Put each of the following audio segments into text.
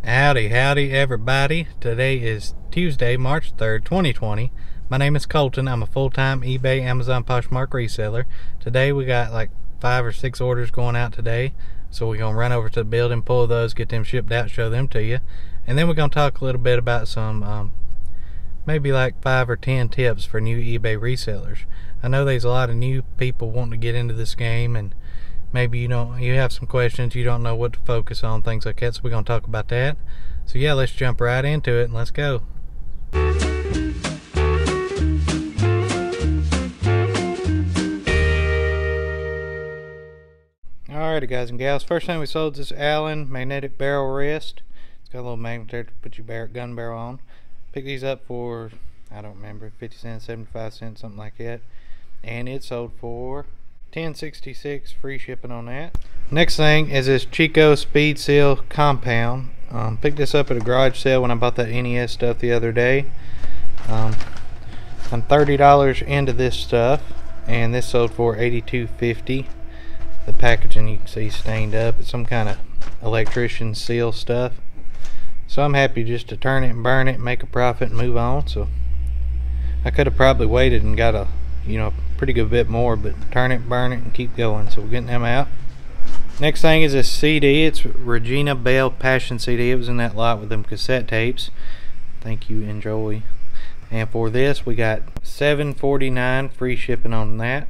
Howdy everybody. Today is Tuesday, March 3rd, 2020. My name is Colton. I'm a full-time eBay, Amazon, Poshmark reseller. Today we got like 5 or 6 orders going out today. So we're going to run over to the building, pull those, get them shipped out, show them to you. And then we're going to talk a little bit about some, maybe like 5 or 10 tips for new eBay resellers. I know there's a lot of new people wanting to get into this game, and maybe you have some questions, you don't know what to focus on, things like that, so we're going to talk about that. So yeah, let's jump right into it and let's go. Alrighty guys and gals, first thing we sold is this Allen magnetic barrel rest. It's got a little magnet there to put your gun barrel on. Picked these up for, I don't remember, 50 cents, 75 cents, something like that. And it sold for $10.66, free shipping on that. Next thing is this Chico Speed Seal compound. Picked this up at a garage sale when I bought that NES stuff the other day. I'm $30 into this stuff, and this sold for $82.50. The packaging you can see stained up. It's some kind of electrician seal stuff. So I'm happy just to turn it and burn it, make a profit and move on. So I could have probably waited and got a pretty good bit more, but turn it, burn it, and keep going. So we're getting them out. Next thing is this CD. It's Regina Belle Passion CD. It was in that lot with them cassette tapes. Thank you, enjoy. And for this we got $7.49, free shipping on that.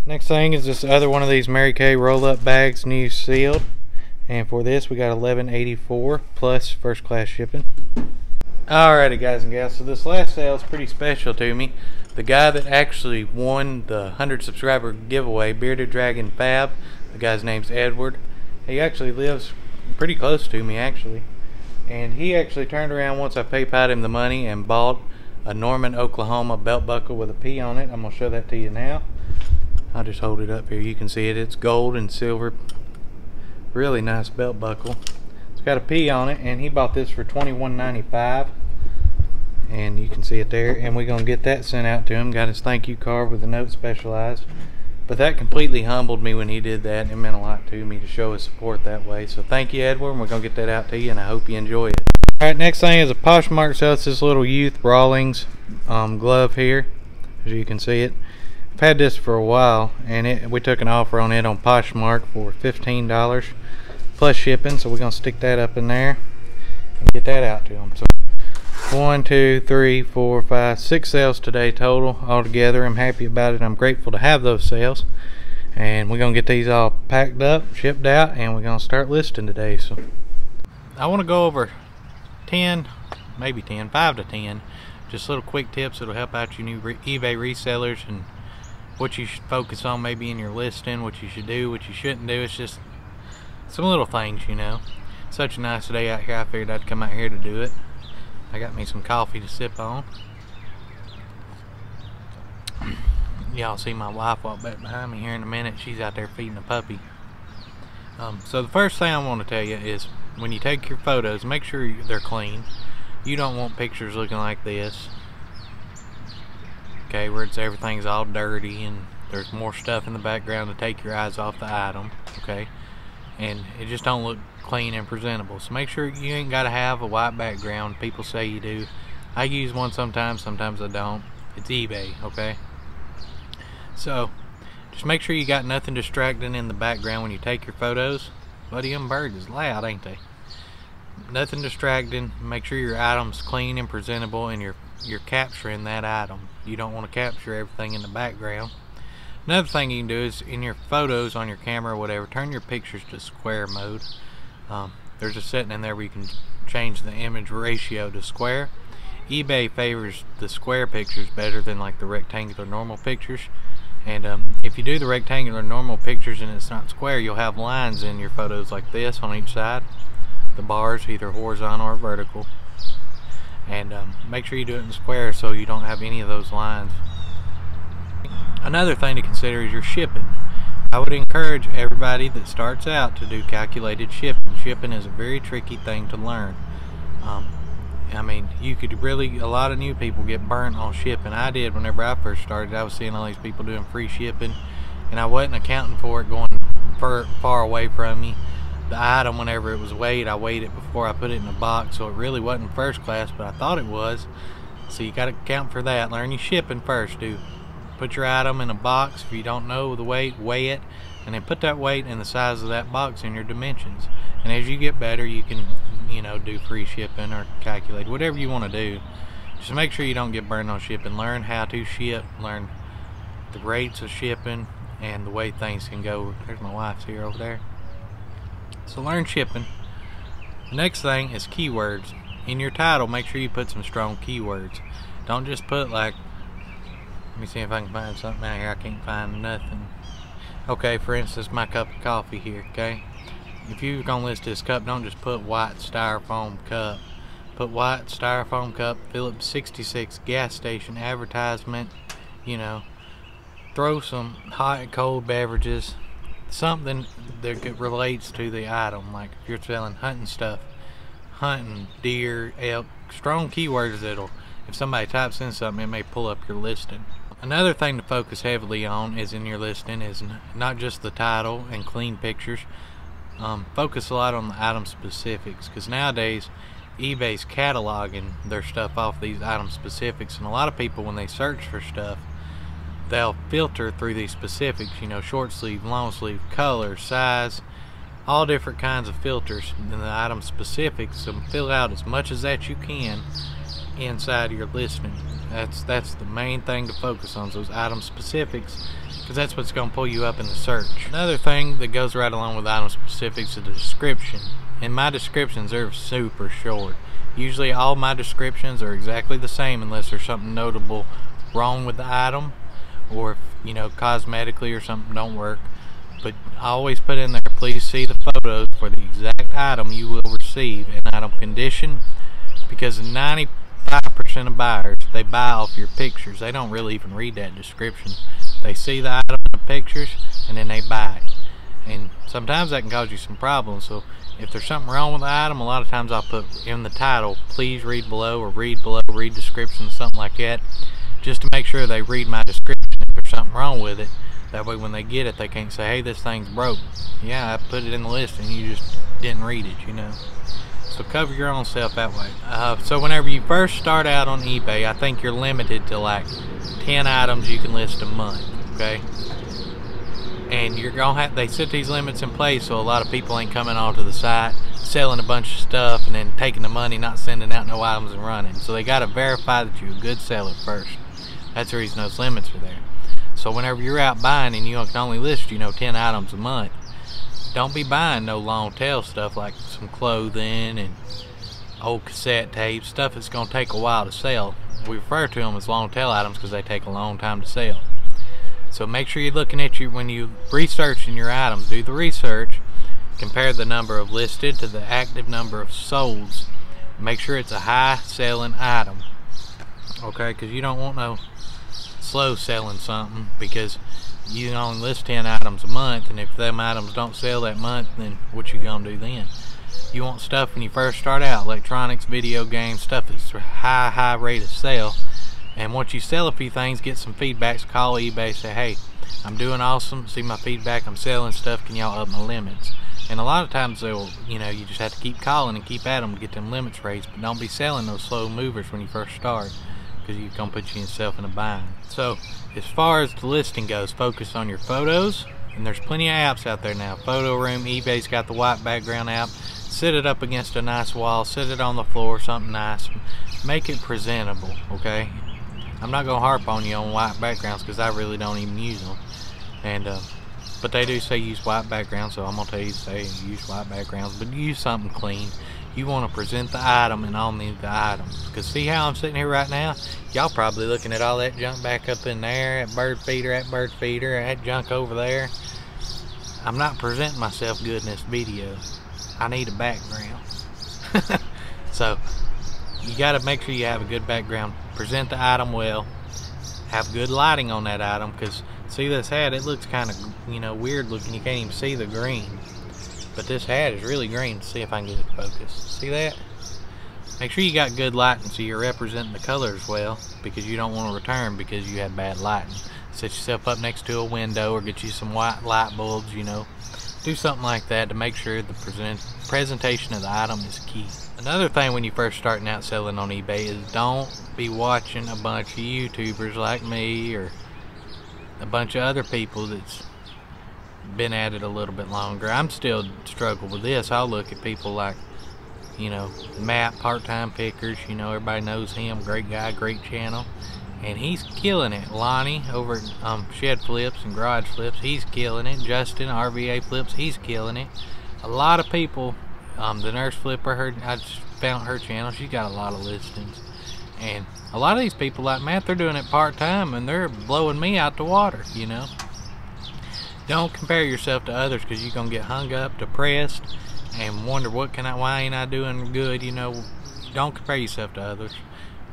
Next thing is this other one of these Mary Kay roll-up bags, new sealed. And for this we got $11.84 plus first class shipping. Alrighty guys and gals, so this last sale is pretty special to me. The guy that actually won the 100 subscriber giveaway, Bearded Dragon Fab, the guy's name's Edward. He actually lives pretty close to me actually. And he actually turned around once I PayPal'd him the money and bought a Norman, Oklahoma belt buckle with a P on it. I'm going to show that to you now. I'll just hold it up here. You can see it. It's gold and silver. Really nice belt buckle. It's got a P on it, and he bought this for $21.95. And you can see it there, and we're gonna get that sent out to him. Got his thank you card with a note specialized. But that completely humbled me when he did that. It meant a lot to me to show his support that way. So thank you, Edward, and we're gonna get that out to you, and I hope you enjoy it. Alright, next thing is a Poshmark sale. It's this little youth Rawlings glove here, as you can see it. I've had this for a while, and we took an offer on it on Poshmark for $15 plus shipping. So we're gonna stick that up in there and get that out to him. So 1, 2, 3, 4, 5, 6 sales today total altogether. I'm happy about it. I'm grateful to have those sales, and we're gonna get these all packed up, shipped out, and we're gonna start listing today. So I want to go over 10, maybe 10, 5 to 10 just little quick tips that'll help out you new eBay resellers, and what you should focus on maybe in your listing, what you should do, what you shouldn't do. It's just some little things, Such a nice day out here, I figured I'd come out here to do it. I got me some coffee to sip on. Y'all see my wife walk back behind me here in a minute. She's out there feeding a puppy. So the first thing I want to tell you is, when you take your photos, make sure they're clean. You don't want pictures looking like this, okay, where everything's all dirty and there's more stuff in the background to take your eyes off the item, okay, and it just don't look clean and presentable. So make sure you ain't got to have a white background. People say you do. I use one sometimes I don't. It's eBay, okay? So just make sure you got nothing distracting in the background when you take your photos. Buddy, them birds is loud, ain't they? Nothing distracting. Make sure your item's clean and presentable, and you're capturing that item. You don't want to capture everything in the background. Another thing you can do is, in your photos on your camera or whatever, turn your pictures to square mode. There's a setting in there where you can change the image ratio to square. eBay favors the square pictures better than like the rectangular normal pictures. And if you do the rectangular normal pictures and it's not square, you'll have lines in your photos like this on each side. The bars, either horizontal or vertical. And make sure you do it in square so you don't have any of those lines. Another thing to consider is your shipping. I would encourage everybody that starts out to do calculated shipping. Shipping is a very tricky thing to learn. I mean, you could really, a lot of new people get burnt on shipping. I did whenever I first started. I was seeing all these people doing free shipping, and I wasn't accounting for it going far away from me. the item whenever it was weighed. I weighed it before I put it in the box, so it really wasn't first class, but I thought it was. So you got to account for that. Learn your shipping first, dude. Put your item in a box. If you don't know the weight, weigh it, and then put that weight and the size of that box in your dimensions. And as you get better, you can, do free shipping or calculate whatever you want to do. Just make sure you don't get burned on shipping. Learn how to ship. Learn the rates of shipping and the way things can go. There's my wife's here over there. So learn shipping. The next thing is keywords. In your title, make sure you put some strong keywords. Don't just put like, let me see if I can find something out here. I can't find nothing. Okay, for instance, my cup of coffee here, okay? If you're gonna list this cup, don't just put white styrofoam cup. Put white styrofoam cup, Phillips 66 gas station advertisement, throw some hot and cold beverages, something that relates to the item. Like if you're selling hunting stuff, hunting, deer, elk, strong keywords that'll, if somebody types in something, it may pull up your listing. Another thing to focus heavily on is in your listing is not just the title and clean pictures. Focus a lot on the item specifics, because nowadays eBay's cataloging their stuff off these item specifics, and a lot of people, when they search for stuff, they'll filter through these specifics, short sleeve, long sleeve, color, size, all different kinds of filters in the item specifics. So fill out as much as that you can inside your listing. That's the main thing to focus on, those item specifics, because that's what's going to pull you up in the search. Another thing that goes right along with item specifics is the description. And my descriptions are super short. Usually all my descriptions are exactly the same unless there's something notable wrong with the item, or if, cosmetically or something don't work. But I always put in there, please see the photos for the exact item you will receive and item condition, because 95% of buyers, they buy off your pictures. They don't really even read that description. They see the item in the pictures and then they buy it. And sometimes that can cause you some problems. So if there's something wrong with the item, a lot of times I'll put in the title, please read below, or read below, read description, something like that, just to make sure they read my description if there's something wrong with it. That way when they get it, they can't say, hey, this thing's broke. Yeah, I put it in the list and you just didn't read it, So cover your own self that way. So whenever you first start out on eBay, I think you're limited to like 10 items you can list a month, okay? And you're gonna have, they set these limits in place so a lot of people ain't coming onto the site selling a bunch of stuff and then taking the money, not sending out no items and running. So they gotta verify that you're a good seller first. That's the reason those limits are there. So whenever you're out buying and you can only list, 10 items a month, don't be buying no long tail stuff like some clothing and old cassette tapes, stuff that's going to take a while to sell. We refer to them as long tail items because they take a long time to sell. So make sure you're looking at when you researching your items, do the research, compare the number of listed to the active number of solds. Make sure it's a high selling item, okay? Because you don't want no slow selling something, because you can only list 10 items a month, and if them items don't sell that month, then what you gonna do then? You want stuff when you first start out, electronics, video games, stuff that's high rate of sale. And once you sell a few things, get some feedbacks, call eBay, say, hey, I'm doing awesome, see my feedback, I'm selling stuff, can y'all up my limits? And a lot of times they'll, you just have to keep calling and keep at them to get them limits raised, but don't be selling those slow movers when you first start, because you're going to put yourself in a bind. So as far as the listing goes, focus on your photos, and there's plenty of apps out there now. Photo Room, eBay's got the white background app. Sit it up against a nice wall, sit it on the floor, something nice, make it presentable, okay? I'm not going to harp on you on white backgrounds because I really don't even use them, and but they do say use white backgrounds, so I'm going to tell you to say use white backgrounds, but use something clean. You want to present the item and only the item. Because see how I'm sitting here right now? Y'all probably looking at all that junk back up in there, that bird feeder, that junk over there. I'm not presenting myself good in this video. I need a background. So you got to make sure you have a good background. Present the item well. Have good lighting on that item, because see this hat, it looks kind of weird looking. You can't even see the green. But this hat is really green. See if I can get it to focus. See that? Make sure you got good lighting so you're representing the colors well, because you don't want to return because you had bad lighting. Set yourself up next to a window or get you some white light bulbs, do something like that to make sure the presentation of the item is key. Another thing when you're first starting out selling on eBay is don't be watching a bunch of YouTubers like me or a bunch of other people that's been at it a little bit longer. I'm still struggling with this. I'll look at people like, you know, Matt, Part-Time Pickers, you know, everybody knows him, great guy, great channel, and he's killing it. Lonnie over at Shed Flips and Garage Flips, he's killing it. Justin, RVA Flips, he's killing it. A lot of people, the Nurse Flipper, I just found her channel, she's got a lot of listings, and a lot of these people like Matt, they're doing it part-time and they're blowing me out the water, you know. Don't compare yourself to others, because you're gonna get hung up, depressed, and wonder why ain't I doing good, you know. Don't compare yourself to others.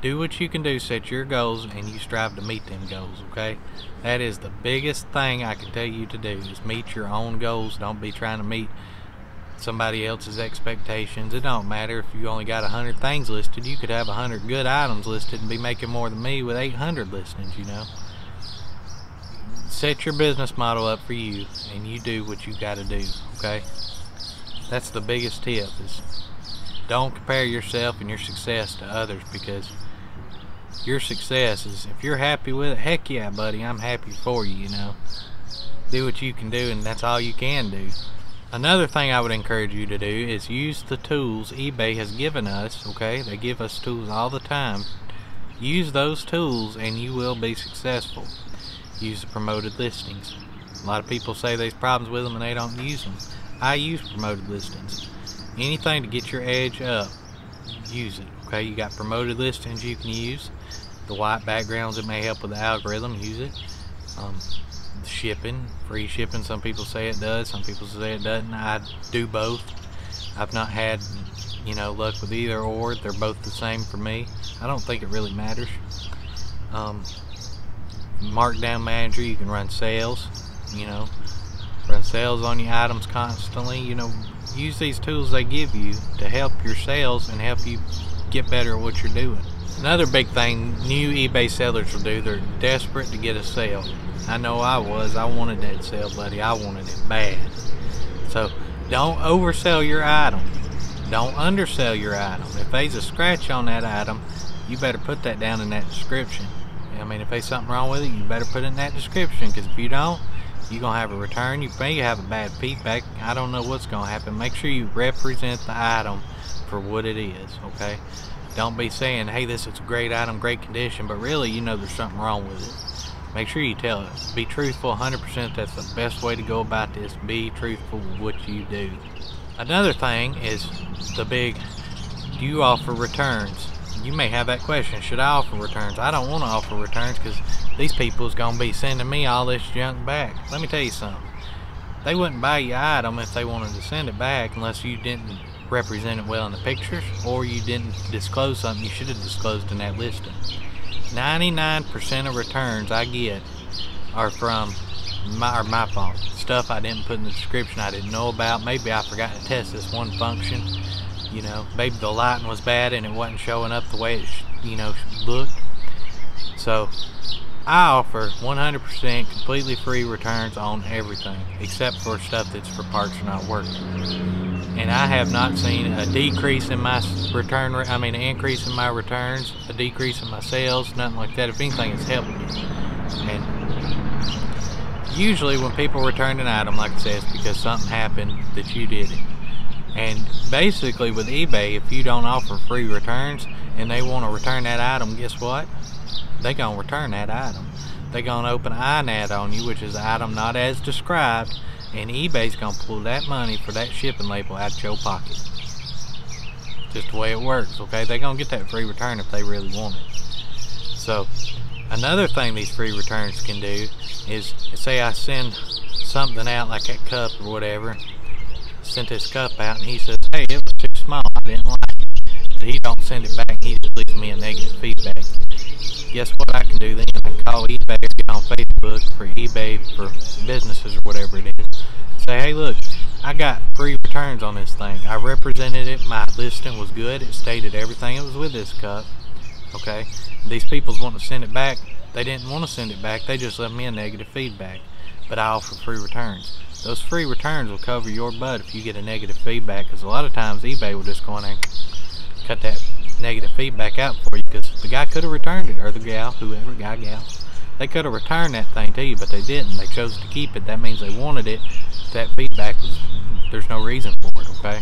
Do what you can do, set your goals, and you strive to meet them goals, okay? That is the biggest thing I can tell you to do, is meet your own goals. Don't be trying to meet somebody else's expectations. It don't matter if you only got 100 things listed. You could have 100 good items listed and be making more than me with 800 listings, you know. Set your business model up for you, and you do what you got to do, okay? That's the biggest tip, is don't compare yourself and your success to others, because your success is, if you're happy with it, heck yeah, buddy, I'm happy for you, you know. Do what you can do, and that's all you can do. Another thing I would encourage you to do is use the tools eBay has given us, okay? They give us tools all the time. Use those tools and you will be successful. Use the promoted listings. A lot of people say there's problems with them and they don't use them. I use promoted listings. Anything to get your edge up, use it, okay? You got promoted listings you can use. The white backgrounds that may help with the algorithm, use it. Shipping, free shipping, some people say it does, some people say it doesn't. I do both. I've not had, you know, luck with either or. They're both the same for me. I don't think it really matters. Markdown manager, you can run sales, you know, run sales on your items constantly. You know, use these tools they give you to help your sales and help you get better at what you're doing. Another big thing new eBay sellers will do, they're desperate to get a sale. I know I was. I wanted that sale, buddy. I wanted it bad. So don't oversell your item. Don't undersell your item. If there's a scratch on that item, you better put that down in that description. I mean, if there's something wrong with it, you better put it in that description, because if you don't, you're going to have a return. You may have a bad feedback. I don't know what's going to happen. Make sure you represent the item for what it is, okay? Don't be saying, hey, this is a great item, great condition, but really, you know there's something wrong with it. Make sure you tell it. Be truthful 100%. That's the best way to go about this. Be truthful with what you do. Another thing is the big, do you offer returns? You may have that question, should I offer returns? I don't want to offer returns because these people is going to be sending me all this junk back. Let me tell you something. They wouldn't buy your item if they wanted to send it back unless you didn't represent it well in the pictures, or you didn't disclose something you should have disclosed in that listing. 99% of returns I get are from my fault. Stuff I didn't put in the description, I didn't know about. Maybe I forgot to test this one function. You know, maybe the lighting was bad and it wasn't showing up the way it you know, looked. So I offer 100% completely free returns on everything, except for stuff that's for parts that are not working. And I have not seen a decrease in my return, an increase in my returns, a decrease in my sales, nothing like that. If anything, it's helped me. And usually when people return an item, like I said, it's because something happened that you did it. And basically with eBay, if you don't offer free returns and they want to return that item, guess what? They're going to return that item. They're going to open an INAD on you, which is an item not as described, and eBay's going to pull that money for that shipping label out of your pocket. Just the way it works, okay? They're going to get that free return if they really want it. So another thing these free returns can do is, say I send something out like that cup or whatever, sent this cup out and he says, hey, it was too small, I didn't like it. But he don't send it back, he just leaves me a negative feedback. Guess what I can do then? I can call eBay or get on Facebook for eBay for businesses or whatever it is. Say, hey look, I got free returns on this thing. I represented it, my listing was good, it stated everything it was with this cup. Okay? These people want to send it back, they didn't want to send it back, they just left me a negative feedback. But I offer free returns. those free returns will cover your butt if you get a negative feedback, because a lot of times eBay will just go in there and cut that negative feedback out for you, because the guy could have returned it, or the gal, whoever, guy, gal, they could have returned that thing to you, but they didn't. They chose to keep it. That means they wanted it. That feedback was, there's no reason for it, okay?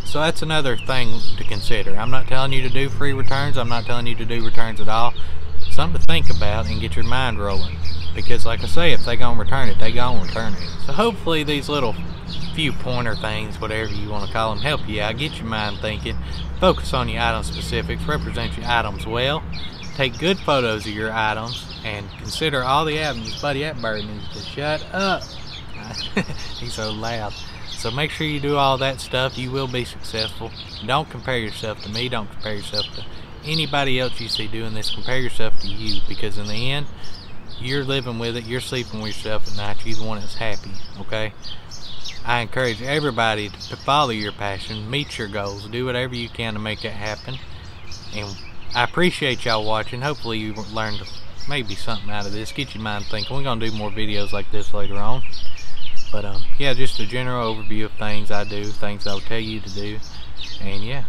So that's another thing to consider. I'm not telling you to do free returns. I'm not telling you to do returns at all. Something to think about and get your mind rolling, because like I say, if they gonna return it, they gonna return it. So hopefully these little few pointer things, whatever you want to call them, help you out, get your mind thinking, focus on your item specifics, represent your items well, take good photos of your items, and consider all the avenues. Buddy, that bird needs to shut up. He's so loud. So make sure you do all that stuff. You will be successful. Don't compare yourself to me. Don't compare yourself to anybody else you see doing this. Compare yourself to you, because in the end, you're living with it. You're sleeping with yourself at night. You're the one that's happy, okay? I encourage everybody to follow your passion, meet your goals, do whatever you can to make that happen. And I appreciate y'all watching. Hopefully you learned maybe something out of this. Get your mind thinking. We're going to do more videos like this later on. But yeah, just a general overview of things I do, things I'll tell you to do. And yeah,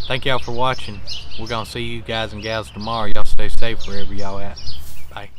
thank y'all for watching. We're going to see you guys and gals tomorrow. Y'all stay safe wherever y'all at. Bye.